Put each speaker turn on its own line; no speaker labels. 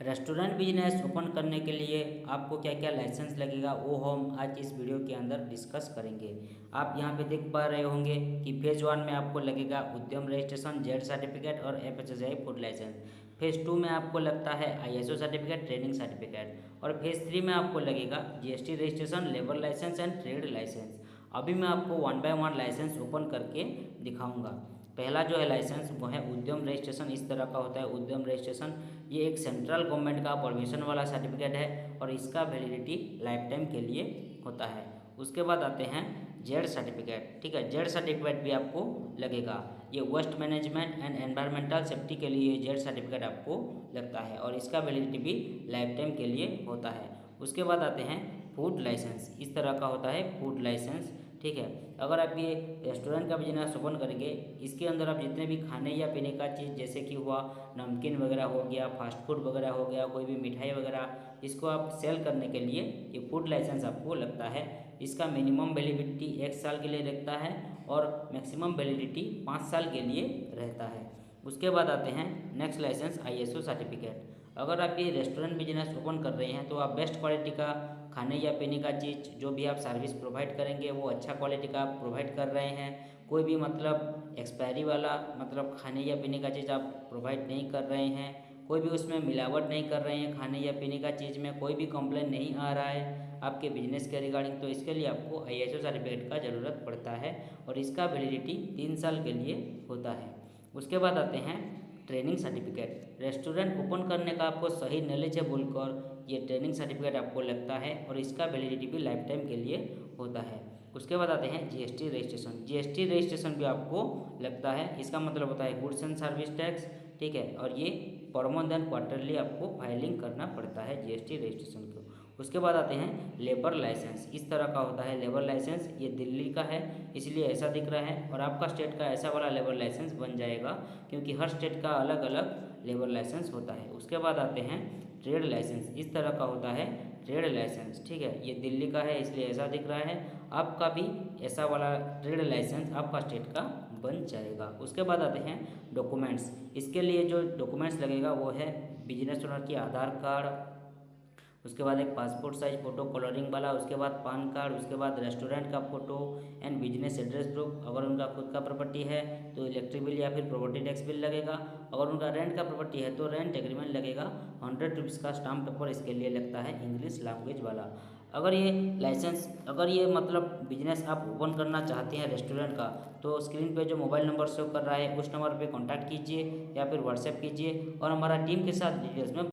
Restaurant business open करने के लिए आपको क्या क्या लाइसेंस लगेगा वो हम आज इस वीडियो के अंदर डिस्कस करेंगे। आप यहां पे देख पा रहे होंगे कि फेज़ 1 में आपको लगेगा उद्यम रजिस्ट्रेशन, जेड सर्टिफिकेट और एफएसएसआई फूड लाइसेंस। फेज़ 2 में आपको लगता है आईएसओ सर्टिफिकेट, ट्रेनिंग सर्टिफिकेट और फेज़ 3 में आपको लगेगा GST registration, labour licence and trade licence. अभी मैं आपको 1 बाय 1 लाइसेंस ओपन करके दिखाऊंगा। पहला जो है लाइसेंस वो है उद्यम रजिस्ट्रेशन। इस तरह का होता है उद्यम रजिस्ट्रेशन। ये एक सेंट्रल गवर्नमेंट का परमिशन वाला सर्टिफिकेट है और इसका वैलिडिटी लाइफ टाइम के लिए होता है। उसके बाद आते हैं जेड सर्टिफिकेट। ठीक है, जेड सर्टिफिकेट भी आपको लगेगा। ये waste management and environmental safety के लिए जेड सर्टिफिकेट आपको लगता है और इसका वैलिडिटी भी लाइफ टाइम के लिए होता है। उसके बाद आते हैं फूड लाइसेंस। इस तरह का होता है फूड लाइसेंस। ठीक है, अगर आप ये रेस्टोरेंट का बिजनेस ओपन करेंगे, इसके अंदर आप जितने भी खाने या पीने का चीज़ जैसे कि हुआ नमकीन वगैरह हो गया, फास्ट फूड वगैरह हो गया, कोई भी मिठाई वगैरह, इसको आप सेल करने के लिए ये फूड लाइसेंस आपको लगता है। इसका मिनिमम वैलिडिटी 1 साल के लिए रहता है और मैक्सिमम वैलिडिटी 5 साल के लिए रहता है। उसके बाद आते हैं नेक्स्ट लाइसेंस आईएसओ सर्टिफिकेट। अगर आप ये रेस्टोरेंट बिजनेस ओपन कर रहे हैं तो आप बेस्ट क्वालिटी का खाने या पीने का चीज़ जो भी आप सर्विस प्रोवाइड करेंगे वो अच्छा क्वालिटी का आप प्रोवाइड कर रहे हैं। कोई भी मतलब एक्सपायरी वाला मतलब खाने या पीने का चीज़ आप प्रोवाइड नहीं कर रहे हैं। कोई भी उसमें मिलावट नहीं कर रहे हैं। खाने या पीने का चीज़ में कोई भी कंप्लेन नहीं आ रहा है आपके बिजनेस के रिगार्डिंग, तो इसके लिए आपको आईएसओ सर्टिफिकेट का ज़रूरत पड़ता है और इसका वैलिडिटी 3 साल के लिए होता है। उसके बाद आते हैं ट्रेनिंग सर्टिफिकेट। रेस्टोरेंट ओपन करने का आपको सही नॉलेज है बोलकर ये ट्रेनिंग सर्टिफिकेट आपको लगता है और इसका वैलिडिटी भी लाइफ टाइम के लिए होता है। उसके बाद आते हैं जीएसटी रजिस्ट्रेशन। जीएसटी रजिस्ट्रेशन भी आपको लगता है। इसका मतलब होता है गुड्स एंड सर्विस टैक्स। ठीक है, और ये पर मंथ एंड क्वार्टरली आपको फाइलिंग करना पड़ता है जीएसटी रजिस्ट्रेशन को। उसके बाद आते हैं लेबर लाइसेंस। इस तरह का होता है लेबर लाइसेंस। ये दिल्ली का है इसलिए ऐसा दिख रहा है और आपका स्टेट का ऐसा वाला लेबर लाइसेंस बन जाएगा क्योंकि हर स्टेट का अलग अलग लेबर लाइसेंस होता है। उसके बाद आते हैं ट्रेड लाइसेंस। इस तरह का होता है ट्रेड लाइसेंस। ठीक है, ये दिल्ली का है इसलिए ऐसा दिख रहा है। आपका भी ऐसा वाला ट्रेड लाइसेंस आपका स्टेट का बन जाएगा। उसके बाद आते हैं डॉक्यूमेंट्स। इसके लिए जो डॉक्यूमेंट्स लगेगा वो है बिजनेस ओनर की आधार कार्ड, उसके बाद एक पासपोर्ट साइज फ़ोटो कलरिंग वाला, उसके बाद पान कार्ड, उसके बाद रेस्टोरेंट का photo and business address proof. अगर उनका खुद का प्रॉपर्टी है तो इलेक्ट्रिक बिल या फिर प्रॉपर्टी टैक्स बिल लगेगा। अगर उनका रेंट का प्रॉपर्टी है तो रेंट एग्रीमेंट लगेगा। 100 रुपीज़ का स्टाम्प पेपर इसके लिए लगता है इंग्लिश लैंग्वेज वाला। अगर ये लाइसेंस अगर ये मतलब बिजनेस आप ओपन करना चाहते हैं रेस्टोरेंट का, तो स्क्रीन पे जो मोबाइल नंबर शो कर रहा है उस नंबर पे कांटेक्ट कीजिए या फिर व्हाट्सएप कीजिए और हमारा टीम के साथ डिटेल्स में